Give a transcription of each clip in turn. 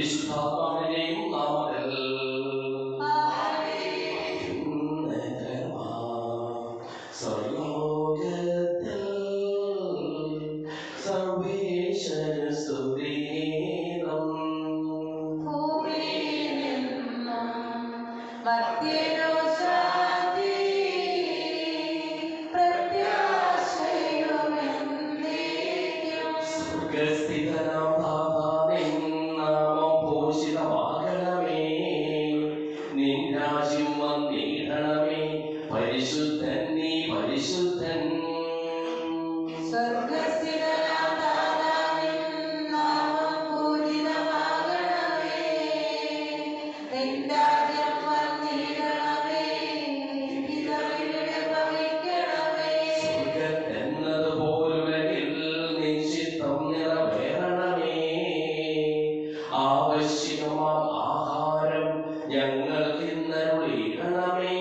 പരിശുദ്ധാത്മാവിന്റെയും നാമത്തിൽ സർവലോകത്തിൽ സർവേശ്വര സ്തുതിഗീതം പരിശുദ്ധൻ നീ പരിശുദ്ധൻ എന്നതുപോലുലകിൽ നിശ്ചിത്തം നിറവേറണമേ. ആവശ്യമാം ആഹാരം ഞങ്ങൾക്ക് ഇന്നരുളിയിടണമേ.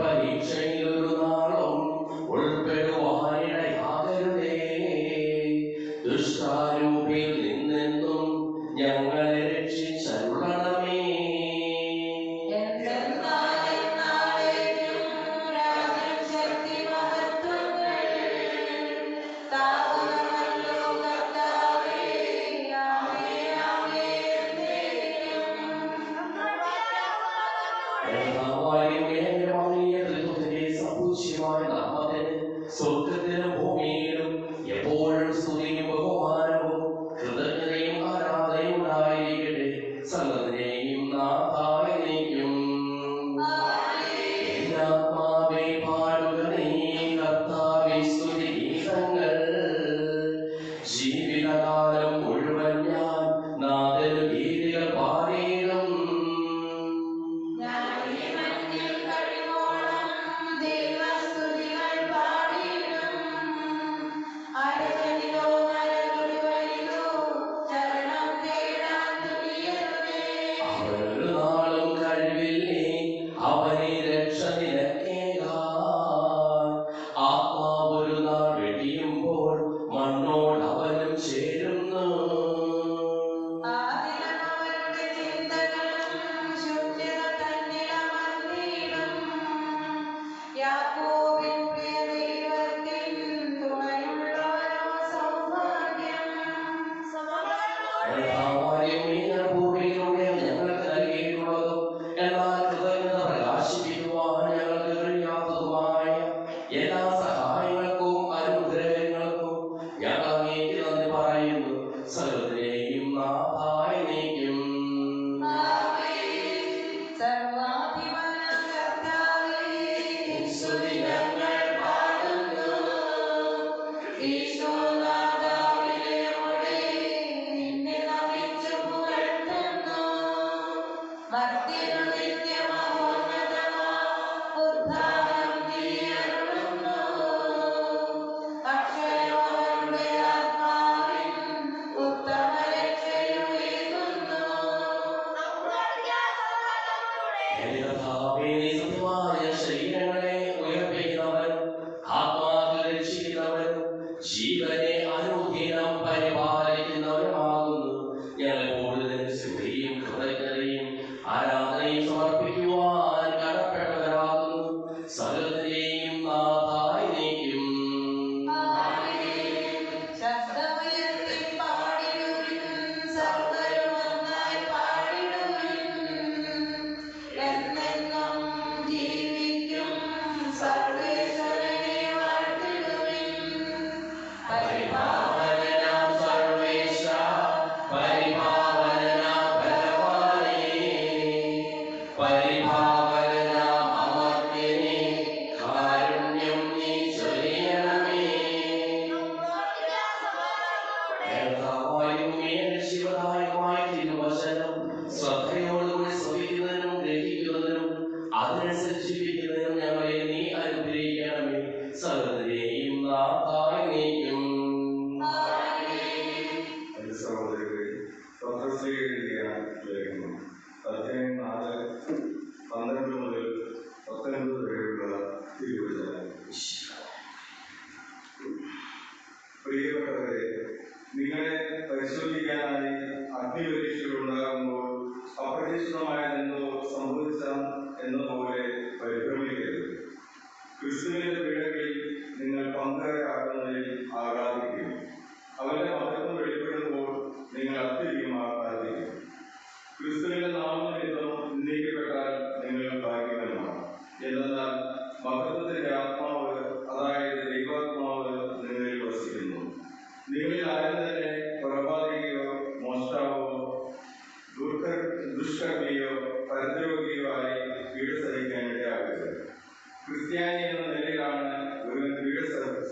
പരീക്ഷയിലൊരു നാളും ഉൾപ്പെടുവാനിടയാകരുതേ. ദുഷ്ടാരൂപിൽ നിന്നെന്നും ഞങ്ങളെ രക്ഷിച്ചരുളണമേ. സ്വർഗത്തിലും ഭൂമിയിലും എപ്പോഴും സ്തുതിയും ബഹുമാനവും കൃതജ്ഞതയും ആരാധനയും ഉണ്ടായിരിക്കട്ടെ. സകലതിനെയും നാഥായ നീക്കും. ആത്മാവേ പാടുക നീ കർത്താവേ സ്തുതിഗീതങ്ങൾ. ജീവിതകാലം മുഴുവൻ ഞാൻ നാഥനു ഗീതികൾ പാടിയിടും. അവനൊരു നാളും കഴിവില്ലേ അവനെ രക്ഷ നിനക്കേകാൻ. ആത്മാവൊരു നാൾ വെടിയുമ്പോൾ മണ്ണോട് അവനും ചേരുന്നു. ഭൂമിയിലൂടെ ഞങ്ങൾക്ക് നൽകിയിട്ടുള്ളതും എന്നാൽ കൃതജ്ഞത പ്രകാശിപ്പിക്കുവാൻ ഞങ്ങൾക്ക് കഴിയാത്തതുമായ എല്ലാ സഹായങ്ങൾക്കും അനുഗ്രഹങ്ങൾക്കും ഞങ്ങൾ അങ്ങേക്ക് നന്ദി പറയുന്നു. സകലതിനെയും നാഥായ നീക്കും. ശരീരങ്ങളെ ഉയർപ്പിക്കുന്നവനും ആത്മാവിൽ രക്ഷിക്കുന്നവനും ജീവനെ അനുദിനം പരിപാലിക്കുന്നവനുമാകുന്നു. ഞങ്ങൾ കൂടുതൽ സ്തുതിയും കൃതജ്ഞതയും ആരാധനയും സമർപ്പിക്കുവാൻ കടപ്പെട്ടവരാകുന്നു. സകലതിനെയും നാഥായ നീക്കും. പരിപാവനനാം സർവേശ പരിപാവനനാം ബലവാനേ പരിപാവനനാം അമർത്യനേ കാരുണ്യം നീ ചൊരിയണമേ. ശിവദായകമായ തിരുവചനം ശ്രദ്ധയോടുകൂടി ശ്രവിക്കുന്നതിനും ഗ്രഹിക്കുന്നതിനും അതിനനുസരിച്ച് ജീവിക്കുന്നതിനും ഞങ്ങളെ നീ അനുഗ്രഹിക്കണമേ. സകലതിനെയും നാഥായ നീക്കും. പ്രിയപ്പെട്ടവരെ, നിങ്ങളെ പരിശോധിക്കാനായി അഗ്നിപരീക്ഷകൾ ഉണ്ടാകുമ്പോൾ അപ്രതീക്ഷിതമായതെന്തോ സംഭവിച്ചാൽ എന്ന പോലെ പരിഭ്രമിക്കരുത്. ക്രിസ്തുവിന്റെ പീഡകളിൽ നിങ്ങൾ പങ്കാളിയാകുന്നതിൽ ആഹ്ലാദിക്കും. അവന്റെ മഹത്വം വെളിപ്പെടുമ്പോൾ നിങ്ങൾ അത്യധികം ആഹ്ലാദിക്കും. ക്രിസ്തുവിന്റെ നാമനിമിത്തം നിന്ദിക്കപ്പെട്ടാൽ നിങ്ങൾ ഭാഗ്യവാന്മാർ. എന്നാൽ മഹത്വത്തിന്റെ ആത്മാവ്, അതായത് ദൈവാത്മാവ് നിങ്ങളിൽ വസിക്കുന്നു. നിങ്ങളിൽ ആരും തന്നെ കൊലപാതകയോ മോഷ്ടാവോ ദുഷ്കർമ്മിയോ പരദ്രോഹിയോ ആയി പീഡ സഹിക്കാൻ ഇടയാകരുത്. ക്രിസ്ത്യാനി എന്ന നിലയിലാണ് ഒരു പീഡ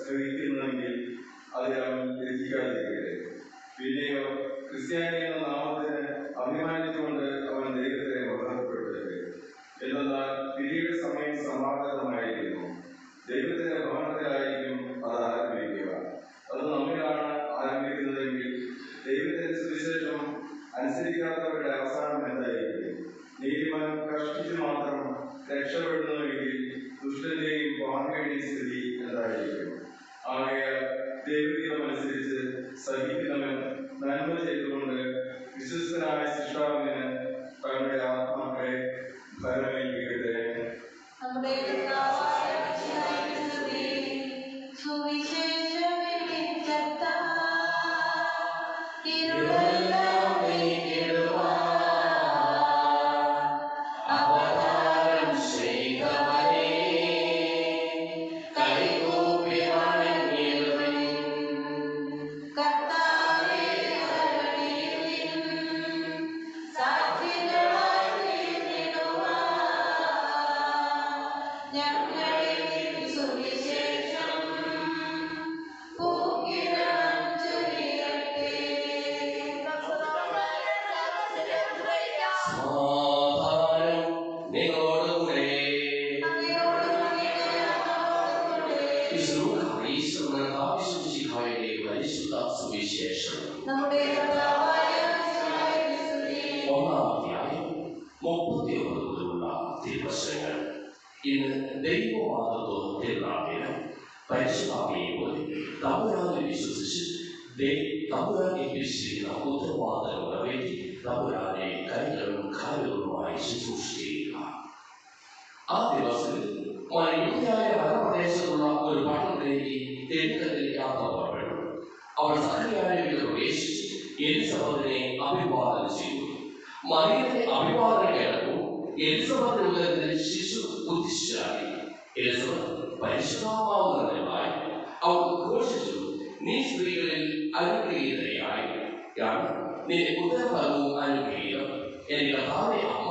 സഹിക്കുന്നതെങ്കിൽ അതിൽ അവൻ ലജ്ജിക്കാതിരിക്കട്ടെ. പിന്നെയോ ക്രിസ്ത്യാനി എന്ന നാമത്തിന് അഭിമാനിച്ചുകൊണ്ട് അവൻ ദൈവത്തെ മഹത്വപ്പെടുത്തട്ടെ. എന്നാൽ വിധിയുടെ സമയം സമാഗതമായിരിക്കുന്നു. ദൈവത്തിന്റെ ഭവനത്തിലായിരിക്കും അത് ആരംഭിക്കുക. അത് നമ്മിലാണ് ആരംഭിക്കുന്നതെങ്കിൽ ദൈവത്തിന്റെ സുവിശേഷം അനുസരിക്കാത്തവരുടെ അവസാനം എന്തായിരിക്കും? നീതിമാൻ കഷ്ടിച്ച് മാത്രം രക്ഷപ്പെടുന്നുവെങ്കിൽ ദുഷ്ടന്റെയും പാപിയുടെയും സ്ഥിതി എന്തായിരിക്കും? ആകയാൽ ദൈവഹിതമനുസരിച്ച് സഹിക്കുന്നവൻ നന്മ ചെയ്തുകൊണ്ട് വിശ്വസ്തനായ സൃഷ്ടാവിന് തങ്ങളുടെ ആത്മാക്കളെ ഫലമേൽപ്പിക്കട്ടെ. ഇന്ന് ദൈവവാദത്തിൽ പരിശുദ്ധാത്മാവിനെ തമ്പുരാനെ വിശ്വസിച്ച് തമ്പുരാനെ ഏൽപ്പിച്ചിരിക്കുന്ന ഉത്തരവാദിത്തം നിറവേറ്റി തമ്പുരാനെ കൈകളും കാലുകളുമായി ശുശ്രൂഷിക്കുക. ആ ദിവസത്തിൽ യൂദയായ വനപ്രദേശത്തുള്ള ഒരു പട്ടണത്തിലേക്ക് തെരുക്കത്തിൽ യാത്ര പുറപ്പെട്ടു. അവർ സഖറിയാവിന്റെ വീട്ടിൽ പ്രവേശിച്ച് എലിസബത്തിനെ അഭിവാദനം ചെയ്തു. മറിയത്തെ അഭിവാദനം കേട്ടപ്പോൾ എലിസബത്തിന്റെ ഉദരത്തിൽ ശിശു ഉദ്ദിഷ്ടായി. എലിസബത്ത് പരിശുദ്ധാത്മാവ് നിറഞ്ഞവളായി. അവൾ ഉദ്ഘോഷിച്ചു, നീ സ്ത്രീകളിൽ അനുഗ്രഹീതയായി, നിന്റെ ഉദരഫലവും അനുഗ്രഹീതം. എന്റെ കർത്താവിന്റെ അമ്മ,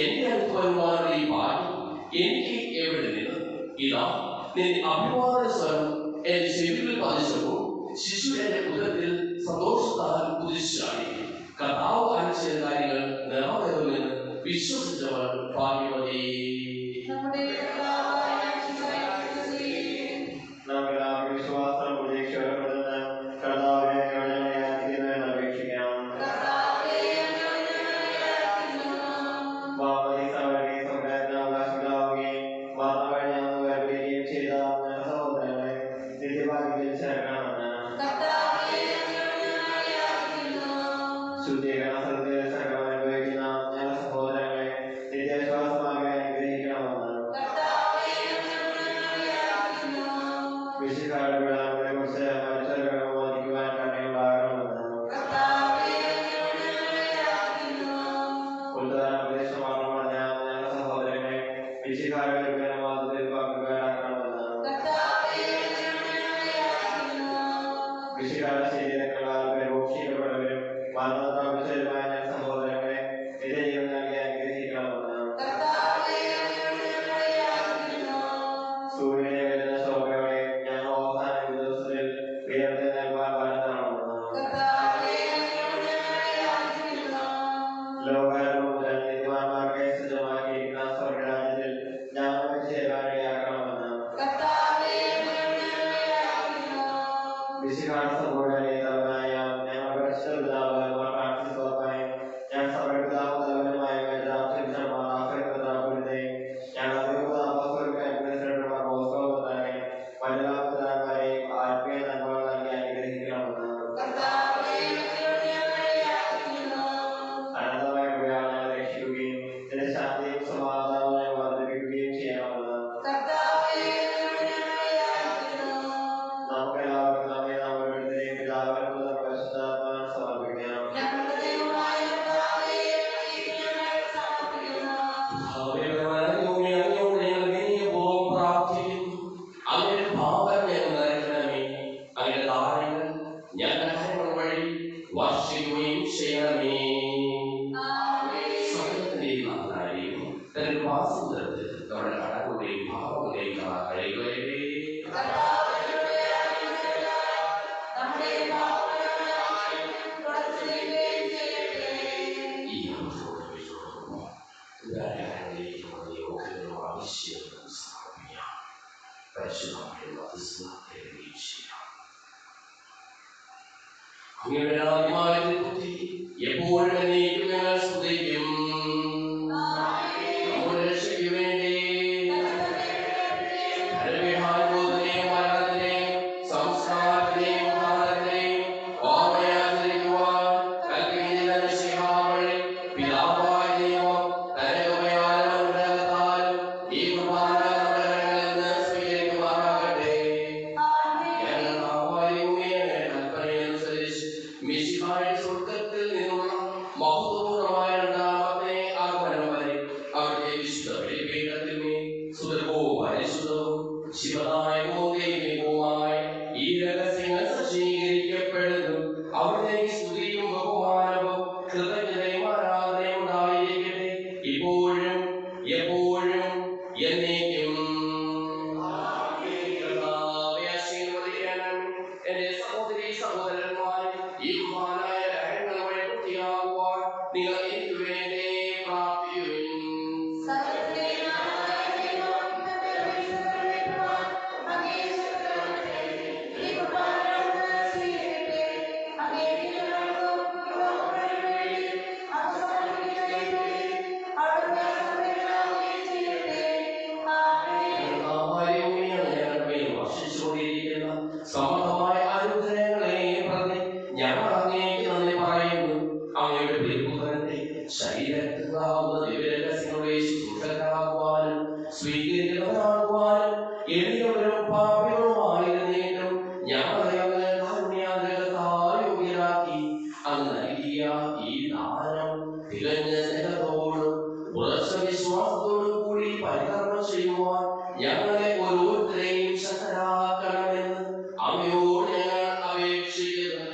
എന്റെ അനുഭവന്മാരുടെ ഈ ഭാഗ്യം എനിക്ക് എവിടെ നിന്ന്? ഇതാ നിന്റെ അഭിവാദന സ്വരം എന്റെ ചെവികളിൽ പതിച്ചപ്പോൾ ശിശു എന്റെ ഉദരത്തിൽ സന്തോഷത്താൽ ഉദ്ദിഷ്ടായി. കർത്താവ് അയച്ച കാര്യങ്ങൾ നിറവേറുമെന്ന് വിശ്വസിച്ചവൾ ഭാഗ്യവതി. ആത്മീയ നന്മകൾ നൽകി ഞങ്ങളുടെ ദാനങ്ങൾ ഞങ്ങളുടെ കരങ്ങൾ വഴി വർഷിക്കുകയും ചെയ്യണമേ. സകലത്തിന്റെയും നാഥനായിരിക്കും തന്റെ വാസുദത്തിൽ നമ്മുടെ കടകളുടെയും പാപങ്ങളെയും കഴിയുകയേ. അങ്ങയുടെ ആത്മാവിനെ കുത്തി എപ്പോഴും എന്നേക്കും ഞങ്ങൾ സ്തുതിക്കും. നമ്മുടെ രക്ഷയ്ക്ക് വേണ്ടി ധനവിഹാരബോധനെയും മരണത്തിനെയും സംസ്കാരത്തിനെയും ഭാരത്തിനെയും ഓർമ്മയാചരിക്കുവാൻ കൽപ്പിക്കുന്ന രക്ഷാവഴി പിതാവായ ദൈവം തന്റെ ഉപയാരമനുഗ്രഹത്താലും ഈ കുർബാന നമ്മുടെ കരങ്ങളിൽ നിന്ന് സ്വീകരിക്കുമാറാകട്ടെ. ഞങ്ങൾ നാവായുമേ കൽപ്പനയനുസരിച്ച് മിശിഹായുടെ സ്വർഗ്ഗത്തിൽ നിന്നുള്ള മഹത്വപൂർണ്ണമായ രണ്ടാമത്തെ ആഗമനം വരെ അവിടുത്തെ വിശുദ്ധ ബലിപീഠത്തിന്മേൽ സുദൃഢവും പരിശുദ്ധവും ശിവദായകവും ദൈവികവുമായ ഈ രഹസ്യങ്ങൾ സജ്ജീകരിക്കപ്പെടുന്നു. അവിടുത്തേക്ക് സ്തുതിയും ബഹുമാനവും കൃതജ്ഞതയും ആരാധനയും ഉണ്ടായിരിക്കട്ടെ, ഇപ്പോഴും എപ്പോഴും എന്നേക്കും. എന്റെ സഹോദരീ സഹോദരന്മാരെ, ഈ മഹാനായ രഹസ്യങ്ങൾ വഴി പൂർത്തിയാകുവാൻ നിങ്ങൾ എനിക്ക് വേണ്ടി പ്രാർത്ഥിക്കുവിൻ. സമൃദ്ധമായ അനുഗ്രഹങ്ങളെ പ്രതി ഞങ്ങൾ അങ്ങേക്ക് നന്ദി പറയുന്നു. അങ്ങയുടെ പ്രിയപുത്രന്റെ ശരീരത്തിലാവുന്ന ദിവ്യരഹസ്യങ്ങളുടെ ശുശ്രൂഷകരാകുവാനും സ്വീകരിക്കുന്നവരാകുവാനും എളിയവരും പാപികളുമായിരുന്നേലും ഞങ്ങളെ അങ്ങ് കാരുണ്യാഗ്രഹത്താൽ യോഗ്യരാക്കി. അങ്ങ് നൽകിയ ഈ ദാനം തികഞ്ഞ സ്നേഹത്തോടും ഉറച്ച വിശ്വാസത്തോടും കൂടി പരികർമ്മം ചെയ്യുവാൻ ഞങ്ങളെ ഓരോരുത്തരെയും ശക്തരാക്കണമെന്ന് അങ്ങയോട് ഞങ്ങൾ അപേക്ഷിക്കുന്നു.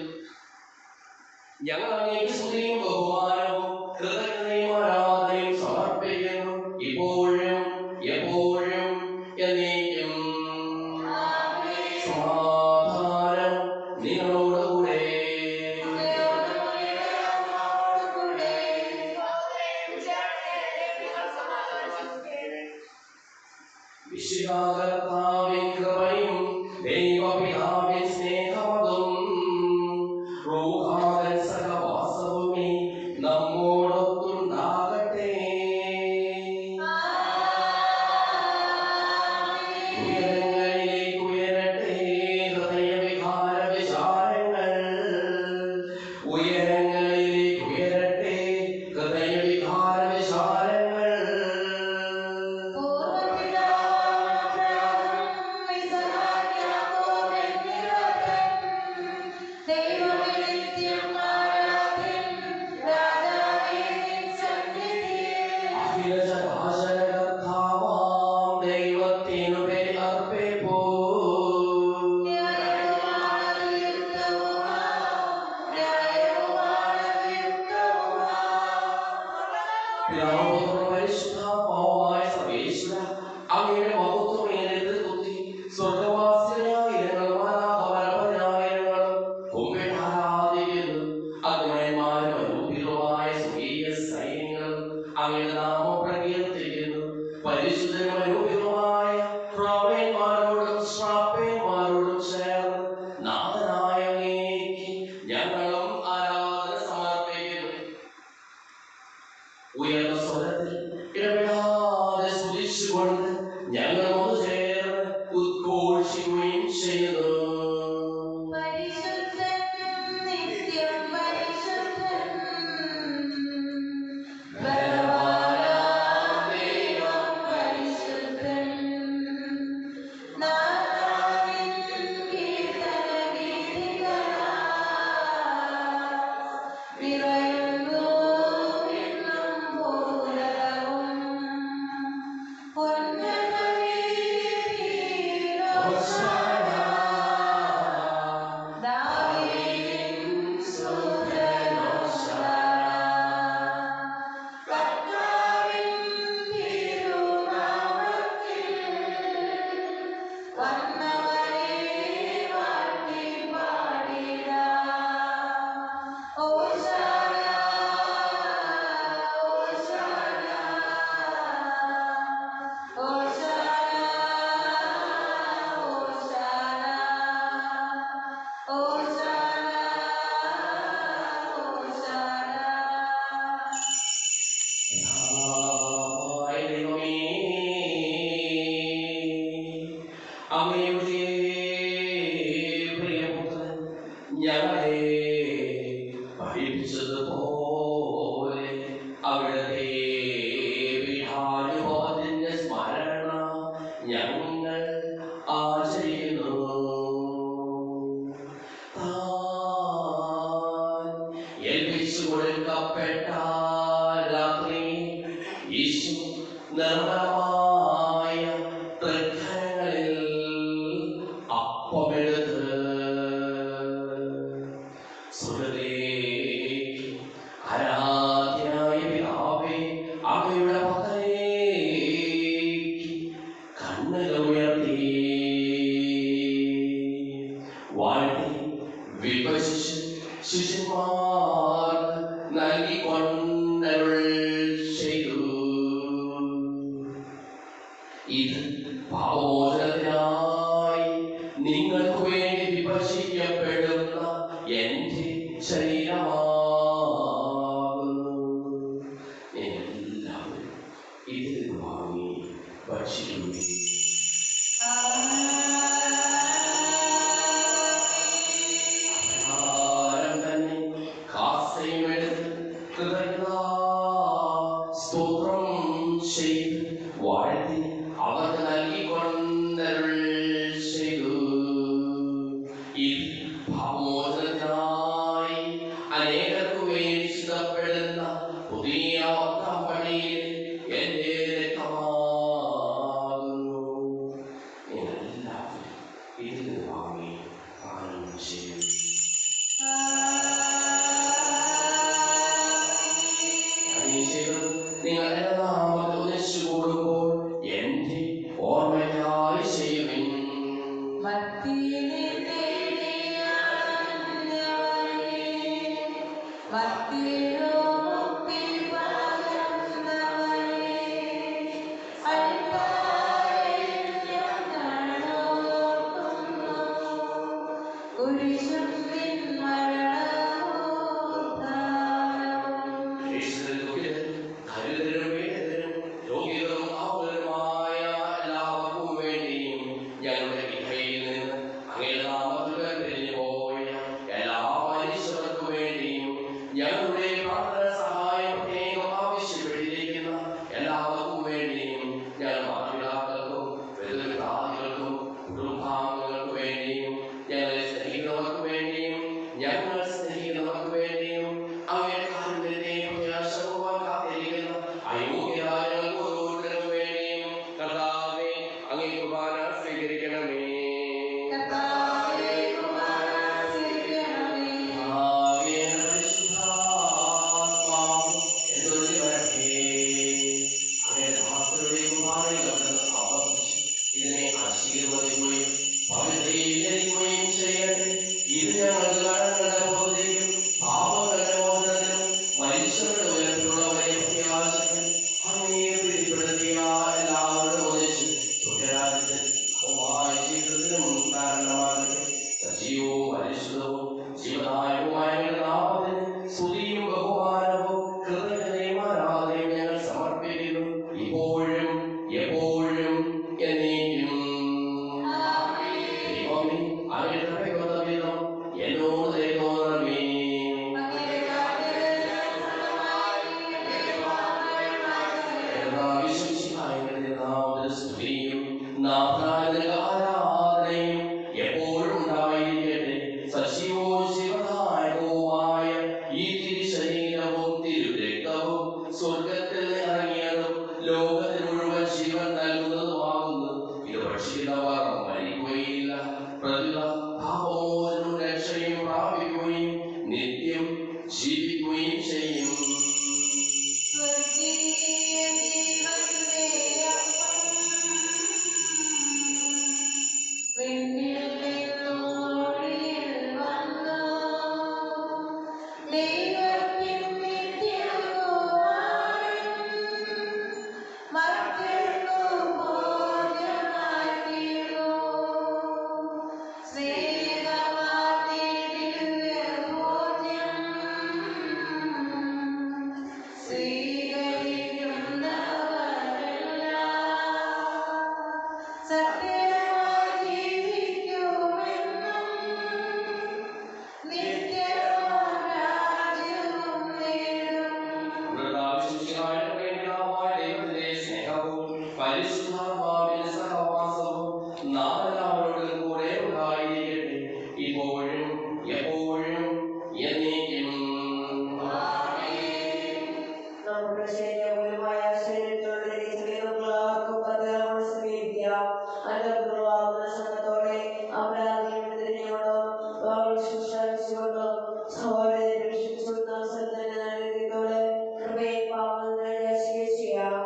ഞങ്ങൾ അങ്ങേക്ക് സ്തുതിയും ബഹുമാനവും കൃതജ്ഞതയും ആരാധനയും സമർപ്പിക്കുന്നു, ഇപ്പോഴും എപ്പോഴും എന്നേക്കും. സമാധാനം നിങ്ങളോടുകൂടെ. വിശുദ്ധാകർത്താവിൻ കൃപയും ദൈവപിതാവിൻ സ്നേഹമതും റൂഹാതൻ സഹവാസവുമേ നമ്മോടൊത്തുണ്ടാകട്ടെ. ഉയരങ്ങളിലേക്ക് ഉയരട്ടെ ഹൃദയവികാര വിചാരങ്ങൾ. ഉയരങ്ങളിലേക്ക് ഉയരട്ടെ ഹൃദയവികാര വിചാരങ്ങൾ. ദൈവത്തിനു ബലി അർപ്പിപ്പൂ. പരിശുദ്ധാത്മാവായ സർവേശ്വര, അങ്ങയുടെ മഹത്വമേലെടുത്ത് കുത്തി സ്വർഗവാസികളായ ഇനങ്ങളും മാലാഖമാരായിരങ്ങളും കുമ്പിട്ട് ആരാധിക്കുന്നു. അഗ്നിമാരും അരൂപികളുമായ സ്വർഗീയ സൈന്യങ്ങളും അങ്ങയുടെ നാമം പ്രകീർത്തിക്കുന്നു. പരിശുദ്ധനും അരൂപികളുമായ പ്രവീണന്മാരോടും ശ്രാപ്പന്മാരോടും ചേർന്ന് നാഥനായ അങ്ങേക്ക് ഞങ്ങളും ആരാധന സമർപ്പിക്കുന്നു. ഉയർന്ന സ്വരത്തിൽ ഞങ്ങളെ പഠിപ്പിച്ചതുപോലെ അവിടുത്തെ പീഠാനുഭവത്തിന്റെ സ്മരണ ഞങ്ങൾ ആചരിക്കുന്നു. ഏൽപ്പിച്ചു കൊടുക്കപ്പെട്ട രാത്രി യേശു നിർമ്മലമായ തൃക്കരങ്ങളിൽ അപ്പമെടുത്ത് സുഹൃതേ ആരാധ്യനായ പിതാവേ അങ്ങയുടെ പക്കലേക്ക് കണ്ണുകൾ ഉയർത്തി വാഴ്ത്തി വിഭജിച്ച് ശിശുമാർക്ക് നൽകിക്കൊണ്ടരുൾ ചെയ്തു. ഇത് പാവമോചനത്തിനായി നിങ്ങൾക്ക് വേണ്ടി വിഭജിക്കപ്പെടുന്ന എന്റെ ശരീരമാകുന്നു. എല്ലാവരും ഇതിൽ വാങ്ങി ഭക്ഷിക്കുന്നു. സ്തോത്രം ചെയ്ത് വാഴ്ത്തി അവർക്ക് നൽകിക്കൊണ്ടരുൾ ചെയ്തു. ഈ പാപമോചനത്തിനായി അനേകർക്ക് വേണ്ടി ചിതപ്പെടുന്ന പുതിയ പണിയിൽ എന്റെ രക്തമാകുന്നു. എല്ലാവരും ഇതിൽ വാങ്ങി പാനം ചെയ്യും. നിങ്ങൾ എന്റെ നാമത്തിൽ ഒന്നിച്ചു കൂടുമ്പോൾ എന്റെ ഓർമ്മയായി ചെയ്യുവിൻ. ഞങ്ങളുടെ പ്രാർത്ഥന സഹായം പ്രത്യേകം ആവശ്യപ്പെട്ടിരിക്കുന്ന എല്ലാവർക്കും വേണ്ടിയും ഞങ്ങൾ മാതാപിതാക്കൾക്കും പിതൃപിതാക്കൾക്കും കുടുംബാംഗങ്ങൾക്ക് വേണ്ടിയും ഞങ്ങളെ സ്നേഹിക്കുന്നവർക്ക് വേണ്ടിയും ഞങ്ങൾ സ്നേഹിക്കുന്നവർക്ക് വേണ്ടിയും അവയുടെ കാരുണ്യത്തെയും പ്രത്യാശപൂർവ്വം കാത്തിരിക്കുന്ന അയോഗ്യരായ ഞങ്ങൾക്ക് ഓരോരുത്തർക്കും വേണ്ടിയും കർത്താവേ അങ്ങേ കുർബാന സ്വീകരിക്കണമേ. ആശീർവദിക്കുകയും പവിത്രീകരിക്കുകയും ചെയ്യട്ടെ. ഇത് ഞങ്ങൾക്ക് കടങ്ങളുടെ എപ്പോഴും എന്നേക്കും. നമ്മുടെ ശരീരമായ ശരീരത്തോടെ ചെറിയവർക്കും പകരം സമീപിക്കാം. അനുഗ്രഹമാകുന്ന ശ്രമത്തോടെ അപരാധിയോടും ശുശ്രൂഷിച്ചുകൊണ്ടും സഹോദരനെ രക്ഷിച്ചുകൊണ്ടും അവസരത്തിന് നൽകിയതോടെ കൃപയെ പാവം ചെയ്യാം.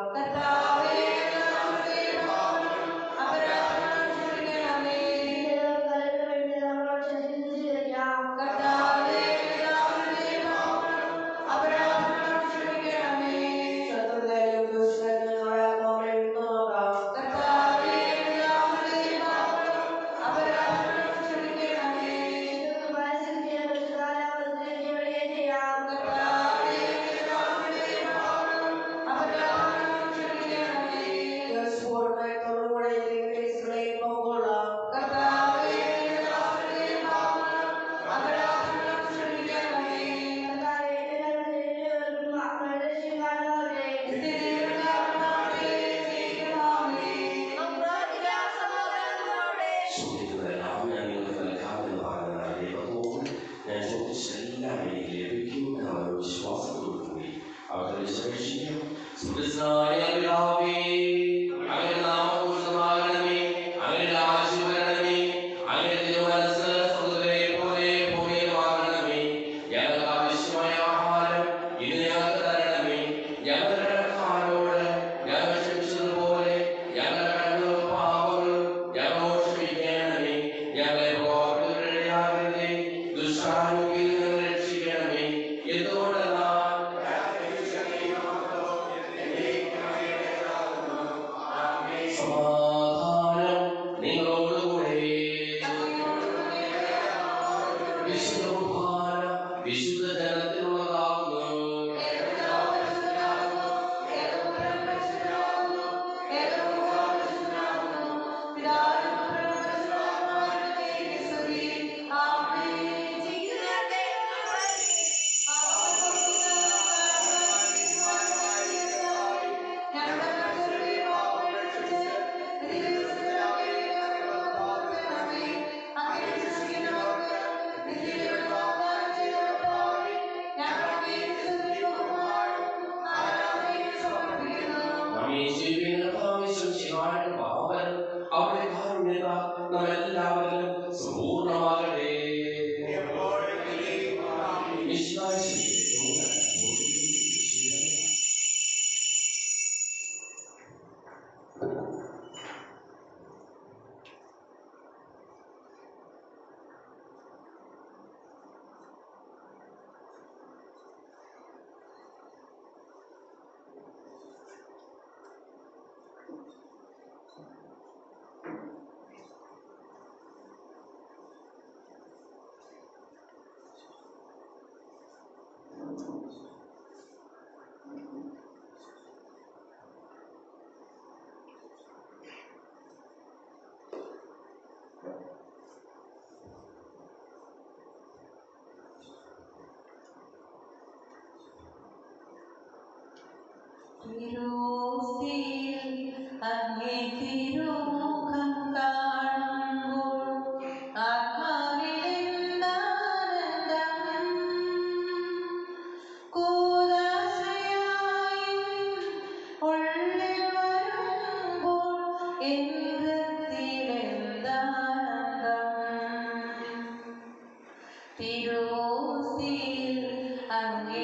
തിരുവോസ്തിയിൽ അങ്ങേ